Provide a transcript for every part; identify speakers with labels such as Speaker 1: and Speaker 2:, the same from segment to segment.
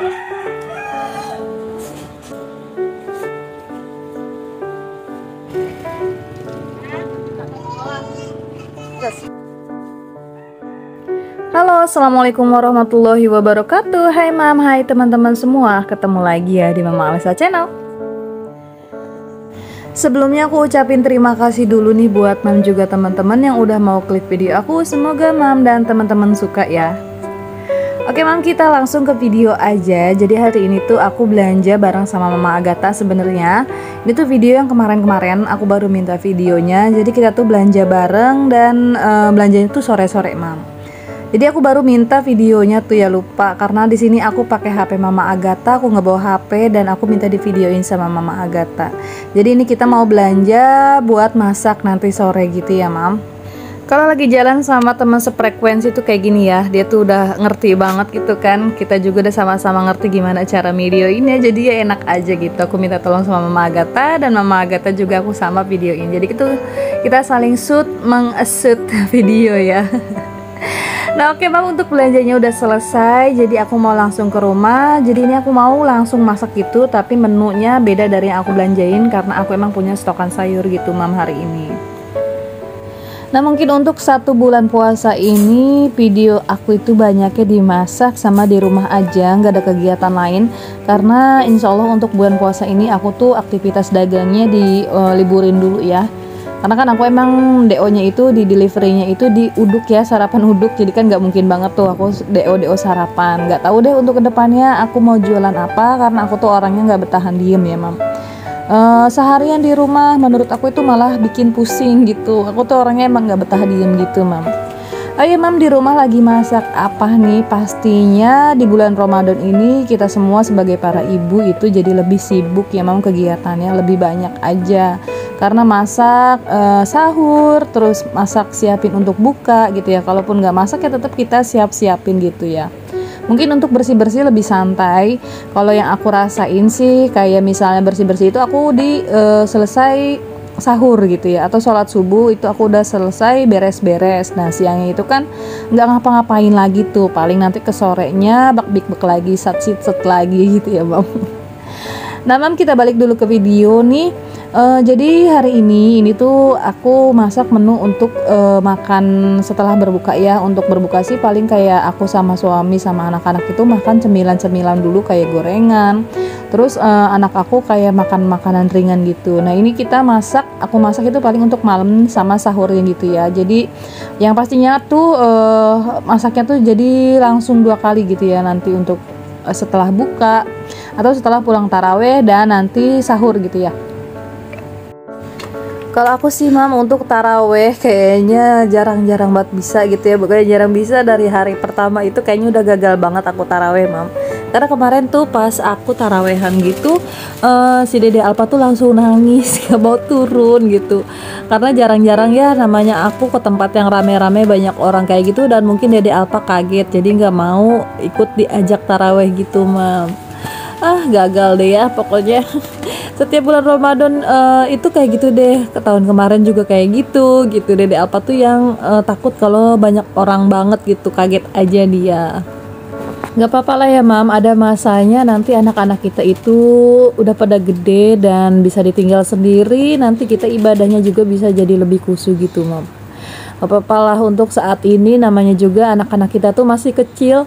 Speaker 1: Halo, assalamualaikum warahmatullahi wabarakatuh. Hai mam, hai teman-teman semua. Ketemu lagi ya di Mama Alisa Channel. Sebelumnya aku ucapin terima kasih dulu nih buat mam juga teman-teman yang udah mau klik video aku. Semoga mam dan teman-teman suka ya. Oke mam, kita langsung ke video aja. Jadi hari ini tuh aku belanja bareng sama Mama Agatha sebenarnya. Ini tuh video yang kemarin-kemarin aku baru minta videonya. Jadi kita tuh belanja bareng dan belanjanya tuh sore-sore mam. Jadi aku baru minta videonya tuh ya lupa karena di sini aku pakai HP Mama Agatha, aku nggak bawa HP dan aku minta di videoin sama Mama Agatha. Jadi ini kita mau belanja buat masak nanti sore gitu ya mam. Kalau lagi jalan sama teman sefrekuensi tuh kayak gini ya, dia tuh udah ngerti banget gitu kan. Kita juga udah sama-sama ngerti gimana cara videoinnya, jadi ya enak aja gitu. Aku minta tolong sama Mama Agatha dan Mama Agatha juga aku sama videoin. Jadi itu kita saling shoot video ya. Nah oke mam, untuk belanjanya udah selesai, jadi aku mau langsung ke rumah. Jadi ini aku mau langsung masak gitu, tapi menunya beda dari yang aku belanjain karena aku emang punya stokan sayur gitu mam hari ini. Nah mungkin untuk 1 bulan puasa ini video aku itu banyaknya dimasak sama di rumah aja, nggak ada kegiatan lain. Karena insya Allah untuk bulan puasa ini aku tuh aktivitas dagangnya diliburin dulu ya. Karena kan aku emang DO-nya itu di delivery-nya itu di uduk ya, sarapan uduk. Jadi kan nggak mungkin banget tuh aku DO sarapan. Nggak tahu deh untuk kedepannya aku mau jualan apa, karena aku tuh orangnya nggak bertahan diem ya mam. Seharian di rumah menurut aku itu malah bikin pusing gitu. Aku tuh orangnya emang nggak betah diem gitu mam. Ayo mam, di rumah lagi masak apa nih? Pastinya di bulan Ramadan ini kita semua sebagai para ibu itu jadi lebih sibuk ya mam, kegiatannya lebih banyak aja. Karena masak sahur, terus masak siapin untuk buka gitu ya. Kalaupun nggak masak ya tetap kita siapin gitu ya. Mungkin untuk bersih-bersih lebih santai. Kalau yang aku rasain sih kayak misalnya bersih-bersih itu aku selesai sahur gitu ya, atau sholat subuh itu aku udah selesai beres-beres. Nah siangnya itu kan nggak ngapa-ngapain lagi tuh, paling nanti ke sorenya bak-bik lagi, set lagi gitu ya mam. Nah mam, kita balik dulu ke video nih. Jadi hari ini tuh aku masak menu untuk makan setelah berbuka ya. Untuk berbuka sih paling kayak aku sama suami sama anak-anak itu makan cemilan-cemilan dulu kayak gorengan. Terus anak aku kayak makan makanan ringan gitu. Nah ini aku masak itu paling untuk malam sama sahurnya gitu ya. Jadi yang pastinya tuh masaknya tuh jadi langsung 2 kali gitu ya, nanti untuk setelah buka atau setelah pulang taraweh dan nanti sahur gitu ya. Kalau aku sih mam untuk taraweh kayaknya jarang-jarang banget bisa gitu ya. Pokoknya jarang bisa, dari hari pertama itu kayaknya udah gagal banget aku taraweh mam. Karena kemarin tuh pas aku tarawehan gitu si Dede Alpa tuh langsung nangis gak mau turun gitu. Karena jarang-jarang ya namanya aku ke tempat yang rame-rame banyak orang kayak gitu, dan mungkin Dede Alpa kaget jadi gak mau ikut diajak taraweh gitu mam. Gagal deh ya pokoknya. Setiap bulan Ramadan itu kayak gitu deh. Ke tahun kemarin juga kayak gitu Dede Alpa tuh yang takut kalau banyak orang banget gitu, kaget aja dia. Nggak apa-apa lah ya mam, ada masanya nanti anak-anak kita itu udah pada gede dan bisa ditinggal sendiri, nanti kita ibadahnya juga bisa jadi lebih khusyuk gitu mam. Nggak apa-apa lah untuk saat ini, namanya juga anak-anak kita tuh masih kecil.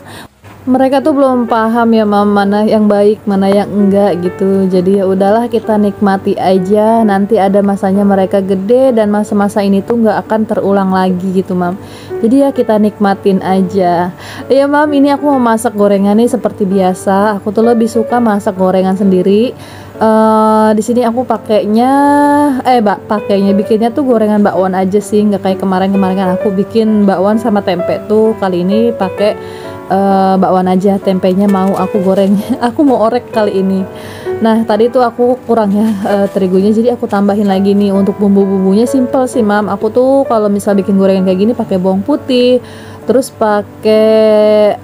Speaker 1: Mereka tuh belum paham ya mam, mana yang baik mana yang enggak gitu. Jadi ya udahlah, kita nikmati aja. Nanti ada masanya mereka gede dan masa-masa ini tuh nggak akan terulang lagi gitu mam. Jadi ya kita nikmatin aja. Ya mam, ini aku mau masak gorengan nih seperti biasa. Aku tuh lebih suka masak gorengan sendiri. Di sini aku bikinnya tuh gorengan bakwan aja sih, nggak kayak kemarin kan aku bikin bakwan sama tempe tuh. Kali ini pakai bakwan aja, tempenya mau aku goreng. Aku mau orek kali ini. Nah tadi tuh aku kurang ya terigunya, jadi aku tambahin lagi nih. Untuk bumbu-bumbunya simple sih mam. Aku tuh kalau misal bikin gorengan kayak gini pakai bawang putih, terus pakai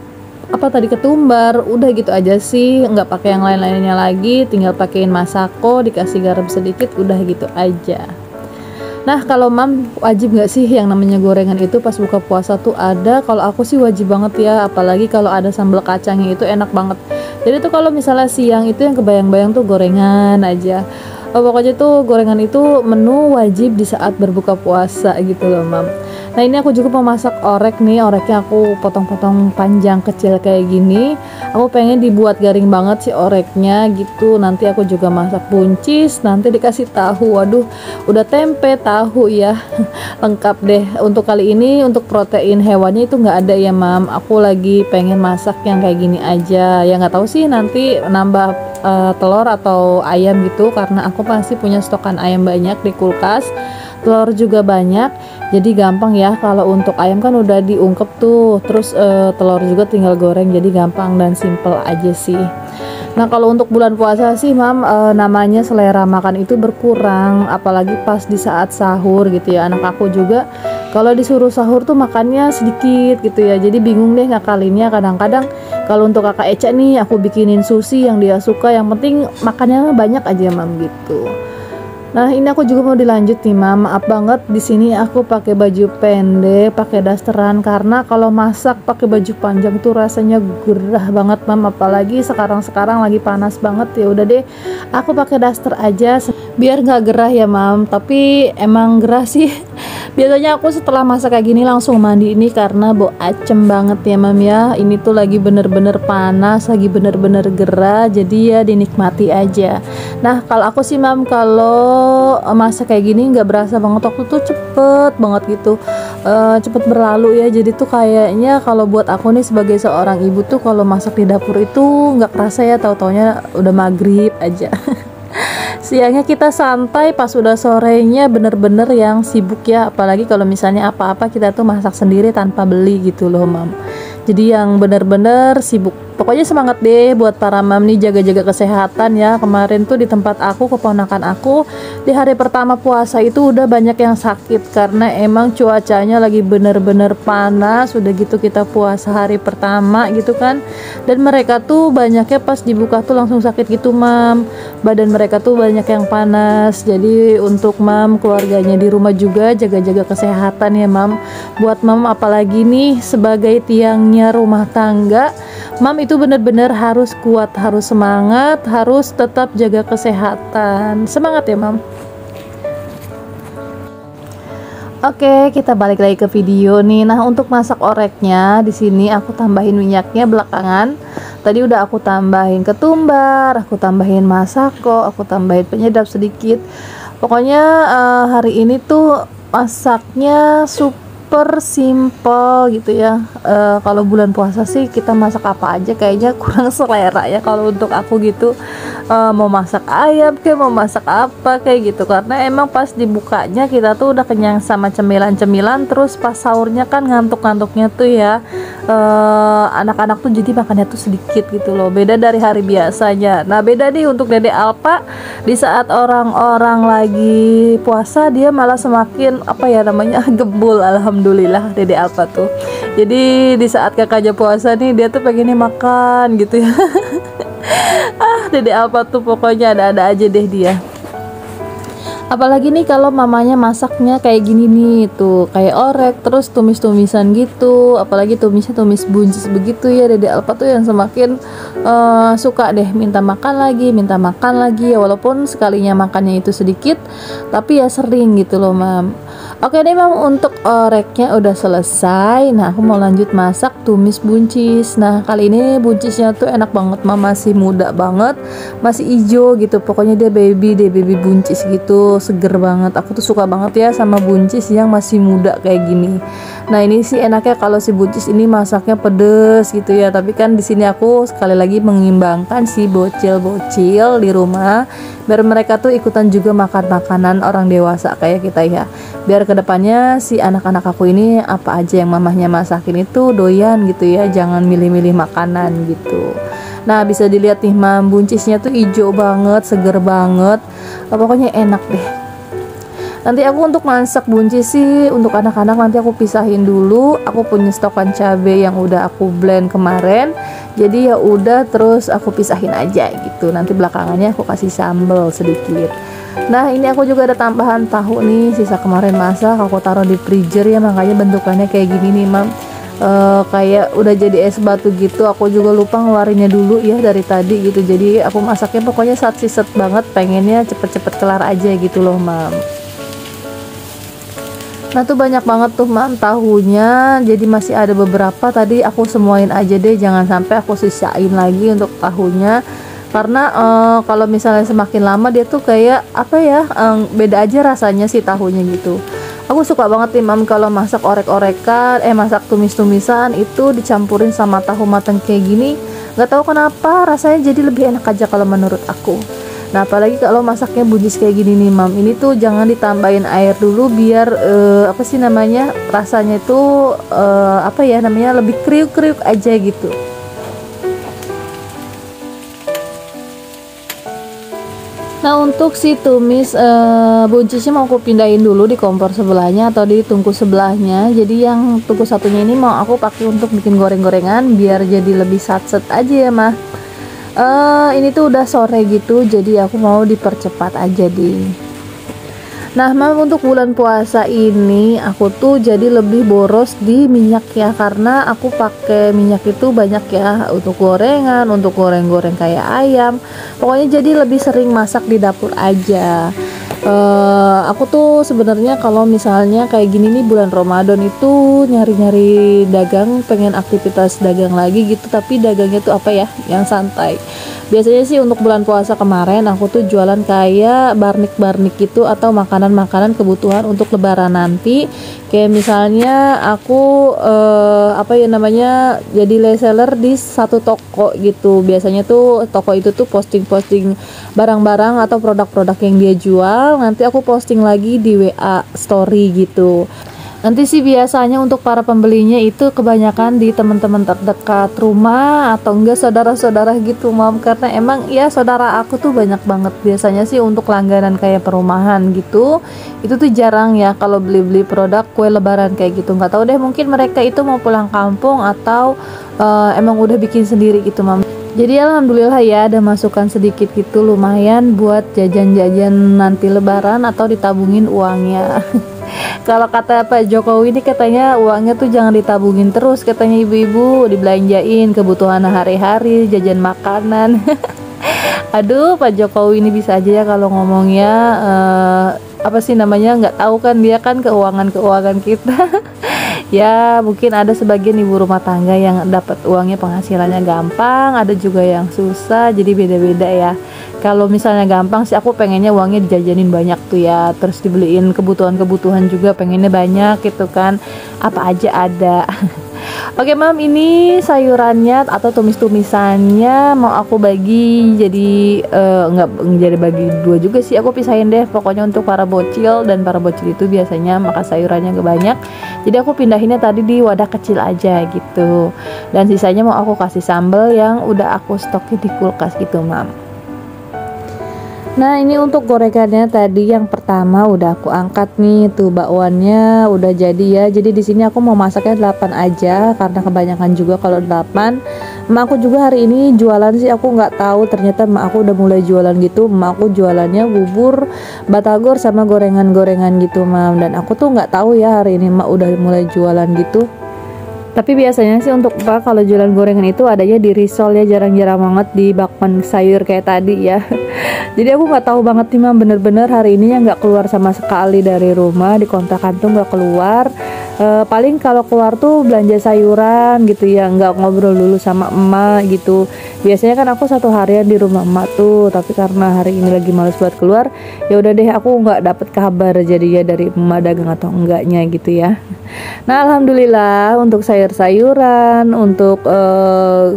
Speaker 1: ketumbar, udah gitu aja sih, nggak pakai yang lain-lainnya lagi. Tinggal pakein masako, dikasih garam sedikit, udah gitu aja. Nah kalau mam, wajib nggak sih yang namanya gorengan itu pas buka puasa tuh ada? Kalau aku sih wajib banget ya, apalagi kalau ada sambal kacangnya itu enak banget. Jadi tuh kalau misalnya siang itu yang kebayang-bayang tuh gorengan aja. Pokoknya tuh gorengan itu menu wajib di saat berbuka puasa gitu loh mam. Nah ini aku juga mau masak orek nih, oreknya aku potong-potong panjang kecil kayak gini. Aku pengen dibuat garing banget sih oreknya gitu. Nanti aku juga masak buncis, nanti dikasih tahu. Waduh, udah tempe, tahu ya, lengkap deh. Untuk kali ini untuk protein hewannya itu nggak ada ya mam. Aku lagi pengen masak yang kayak gini aja. Ya nggak tahu sih nanti nambah telur atau ayam gitu, karena aku pasti punya stokan ayam banyak di kulkas. Telur juga banyak, jadi gampang ya. Kalau untuk ayam kan udah diungkep tuh, terus telur juga tinggal goreng, jadi gampang dan simple aja sih. Nah kalau untuk bulan puasa sih mam, namanya selera makan itu berkurang, apalagi pas di saat sahur gitu ya. Anak aku juga kalau disuruh sahur tuh makannya sedikit gitu ya, jadi bingung deh ngakalinnya. Kadang-kadang kalau untuk kakak Eca nih aku bikinin sushi yang dia suka, yang penting makannya banyak aja mam gitu. Nah ini aku juga mau dilanjut nih mam. Maaf banget di sini aku pakai baju pendek, pakai dasteran, karena kalau masak pakai baju panjang tuh rasanya gerah banget mam, apalagi sekarang lagi panas banget. Ya udah deh, aku pakai daster aja biar nggak gerah ya mam. Tapi emang gerah sih. Biasanya aku setelah masak kayak gini langsung mandi ini, karena bau acem banget ya mam ya. Ini tuh lagi bener-bener panas, lagi bener-bener gerah, jadi ya dinikmati aja. Nah kalau aku sih mam, kalau masak kayak gini nggak berasa banget, waktu tuh cepet banget gitu, cepet berlalu ya. Jadi tuh kayaknya kalau buat aku nih sebagai seorang ibu tuh kalau masak di dapur itu nggak kerasa ya, tahu-taunya udah maghrib aja. Siangnya kita santai, pas udah sorenya bener-bener yang sibuk ya. Apalagi kalau misalnya apa-apa kita tuh masak sendiri tanpa beli gitu loh mam. Jadi yang bener-bener sibuk. Pokoknya semangat deh buat para mam nih, jaga-jaga kesehatan ya. Kemarin tuh di tempat aku, keponakan aku di hari pertama puasa itu udah banyak yang sakit, karena emang cuacanya lagi bener-bener panas. Udah gitu kita puasa hari pertama gitu kan, dan mereka tuh banyaknya pas dibuka tuh langsung sakit gitu mam. Badan mereka tuh banyak yang panas. Jadi untuk mam keluarganya di rumah juga jaga-jaga kesehatan ya mam. Buat mam apalagi nih sebagai tiangnya rumah tangga, mam itu bener-bener harus kuat, harus semangat, harus tetap jaga kesehatan. Semangat ya mam. Oke, kita balik lagi ke video nih. Nah, untuk masak oreknya di sini aku tambahin minyaknya belakangan. Tadi udah aku tambahin ketumbar, aku tambahin masako, aku tambahin penyedap sedikit. Pokoknya hari ini tuh masaknya super simple gitu ya. Kalau bulan puasa sih kita masak apa aja kayaknya kurang selera ya kalau untuk aku gitu. Mau masak ayam kayak mau masak apa kayak gitu, karena emang pas dibukanya kita tuh udah kenyang sama cemilan-cemilan, terus pas sahurnya kan ngantuk-ngantuknya tuh ya. Anak-anak tuh jadi makannya tuh sedikit gitu loh, beda dari hari biasanya. Nah beda nih untuk Dede Alpa, di saat orang-orang lagi puasa dia malah semakin apa ya namanya gembul. Alhamdulillah Dede Alpa tuh, jadi di saat kakaknya puasa nih dia tuh pengennya makan gitu ya. Dede Alpa tuh pokoknya ada-ada aja deh dia. Apalagi nih kalau mamanya masaknya kayak gini nih tuh, kayak orek terus tumis-tumisan gitu, apalagi tumisnya tumis buncis begitu ya. Dede Alpa tuh yang semakin suka deh minta makan lagi ya, walaupun sekalinya makannya itu sedikit tapi ya sering gitu loh mam. Oke deh mam, untuk oreknya udah selesai. Nah aku mau lanjut masak tumis buncis. Nah kali ini buncisnya tuh enak banget mam, masih muda banget, masih hijau gitu. Pokoknya dia baby buncis gitu, seger banget. Aku tuh suka banget ya sama buncis yang masih muda kayak gini. Nah ini sih enaknya kalau si buncis ini masaknya pedes gitu ya. Tapi kan di sini aku sekali lagi mengimbangkan si bocil-bocil di rumah, biar mereka tuh ikutan juga makan makanan orang dewasa kayak kita ya. Biar kedepannya si anak-anak aku ini apa aja yang mamahnya masakin itu doyan gitu ya, jangan milih-milih makanan gitu. Nah bisa dilihat nih mam, buncisnya tuh hijau banget, seger banget, pokoknya enak deh. Nanti aku untuk masak buncis sih untuk anak-anak nanti aku pisahin dulu. Aku punya stokan cabai yang udah aku blend kemarin, jadi ya udah terus aku pisahin aja gitu. Nanti belakangannya aku kasih sambal sedikit. Nah ini aku juga ada tambahan tahu nih, sisa kemarin masak aku taruh di freezer ya, makanya bentukannya kayak gini nih mam. kayak udah jadi es batu gitu. Aku juga lupa ngeluarinnya dulu ya dari tadi gitu. Jadi aku masaknya pokoknya siset banget, pengennya cepet-cepet kelar aja gitu loh mam. Nah tuh banyak banget tuh mam tahunya, jadi masih ada beberapa, tadi aku semuain aja deh, jangan sampai aku sisain lagi untuk tahunya. Karena kalau misalnya semakin lama dia tuh kayak apa ya, beda aja rasanya sih tahunya gitu. Aku suka banget nih mam kalau masak orek-orekan, masak tumis-tumisan itu dicampurin sama tahu matang kayak gini. Nggak tahu kenapa rasanya jadi lebih enak aja kalau menurut aku. Nah apalagi kalau masaknya buncis kayak gini nih mam, ini tuh jangan ditambahin air dulu biar apa sih namanya, rasanya itu apa ya namanya, lebih kriuk-kriuk aja gitu. Nah untuk si tumis buncisnya mau aku pindahin dulu di kompor sebelahnya atau di tungku sebelahnya. Jadi yang tungku satunya ini mau aku pakai untuk bikin goreng-gorengan biar jadi lebih satset aja ya mah. Ini tuh udah sore gitu, jadi aku mau dipercepat aja di. Nah mam, untuk bulan puasa ini aku tuh jadi lebih boros di minyak ya, karena aku pakai minyak itu banyak ya untuk gorengan, untuk goreng-goreng kayak ayam. Pokoknya jadi lebih sering masak di dapur aja. Aku tuh sebenarnya kalau misalnya kayak gini nih bulan Ramadan itu nyari-nyari dagang, pengen aktivitas dagang lagi gitu, tapi dagangnya tuh apa ya, yang santai. Biasanya sih untuk bulan puasa kemarin aku tuh jualan kayak barnik-barnik gitu atau makanan-makanan kebutuhan untuk lebaran nanti. Kayak misalnya aku apa ya namanya, jadi reseller di satu toko gitu. Biasanya tuh toko itu tuh posting-posting barang-barang atau produk-produk yang dia jual, nanti aku posting lagi di WA story gitu. Nanti sih biasanya untuk para pembelinya itu kebanyakan di teman-teman terdekat rumah atau enggak saudara-saudara gitu mam, karena emang ya saudara aku tuh banyak banget. Biasanya sih untuk langganan kayak perumahan gitu, itu tuh jarang ya kalau beli-beli produk kue lebaran kayak gitu. Nggak tahu deh, mungkin mereka itu mau pulang kampung atau emang udah bikin sendiri gitu mam. Jadi alhamdulillah ya ada masukan sedikit gitu, lumayan buat jajan-jajan nanti lebaran atau ditabungin uangnya. Kalau kata Pak Jokowi ini katanya uangnya tuh jangan ditabungin terus, katanya ibu-ibu, dibelanjain kebutuhan hari-hari, jajan makanan. Aduh Pak Jokowi ini bisa aja ya kalau ngomongnya apa sih namanya, nggak tahu kan dia kan keuangan kita. Ya mungkin ada sebagian ibu rumah tangga yang dapat uangnya penghasilannya gampang, ada juga yang susah, jadi beda-beda ya. Kalau misalnya gampang sih aku pengennya uangnya dijajanin banyak tuh ya, terus dibeliin kebutuhan-kebutuhan juga pengennya banyak gitu kan, apa aja ada. Oke mam, ini sayurannya atau tumis-tumisannya mau aku bagi jadi nggak jadi bagi dua juga sih, aku pisahin deh pokoknya untuk para bocil, dan para bocil itu biasanya makan sayurannya gak banyak, jadi aku pindahinnya tadi di wadah kecil aja gitu, dan sisanya mau aku kasih sambal yang udah aku stokin di kulkas gitu mam. Nah ini untuk gorengannya tadi yang pertama udah aku angkat nih, tuh bakwannya udah jadi ya. Jadi di sini aku mau masaknya 8 aja karena kebanyakan juga kalau 8. Emak aku juga hari ini jualan sih, aku nggak tahu ternyata emak aku udah mulai jualan gitu. Emak aku jualannya bubur, batagor sama gorengan-gorengan gitu mam. Dan aku tuh nggak tahu ya hari ini emak udah mulai jualan gitu. Tapi biasanya sih untuk Pak kalau jualan gorengan itu adanya di risol ya, jarang-jarang banget di bakwan sayur kayak tadi ya. Jadi aku nggak tahu banget nih mam, bener-bener hari ini ya nggak keluar sama sekali dari rumah, di kontrakan tuh nggak keluar. Paling kalau keluar tuh belanja sayuran gitu ya, nggak ngobrol dulu sama emak gitu. Biasanya kan aku satu harian di rumah emak tuh, tapi karena hari ini lagi males buat keluar, ya udah deh aku nggak dapet kabar jadi ya dari emak dagang atau enggaknya gitu ya. Nah alhamdulillah untuk sayur-sayuran, untuk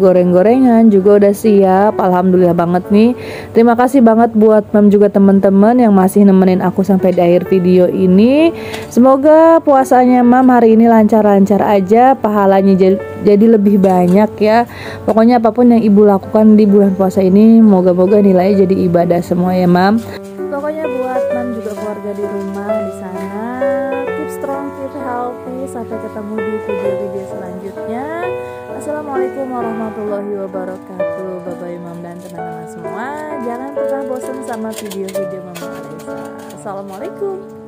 Speaker 1: goreng-gorengan juga udah siap. Alhamdulillah banget nih. Terima kasih banget buat mam juga teman-teman yang masih nemenin aku sampai di akhir video ini. Semoga puasanya mam hari ini lancar-lancar aja, pahalanya jadi lebih banyak ya. Pokoknya apapun yang ibu lakukan di bulan puasa ini, moga-moga nilainya jadi ibadah semua ya mam. Pokoknya buat mam juga keluarga di rumah di sana, keep strong, keep healthy. Sampai ketemu di video-video selanjutnya. Assalamualaikum warahmatullahi wabarakatuh. Bye bye mam dan teman-teman semua. Jangan pernah bosan sama video-video Mama Alesa. Assalamualaikum.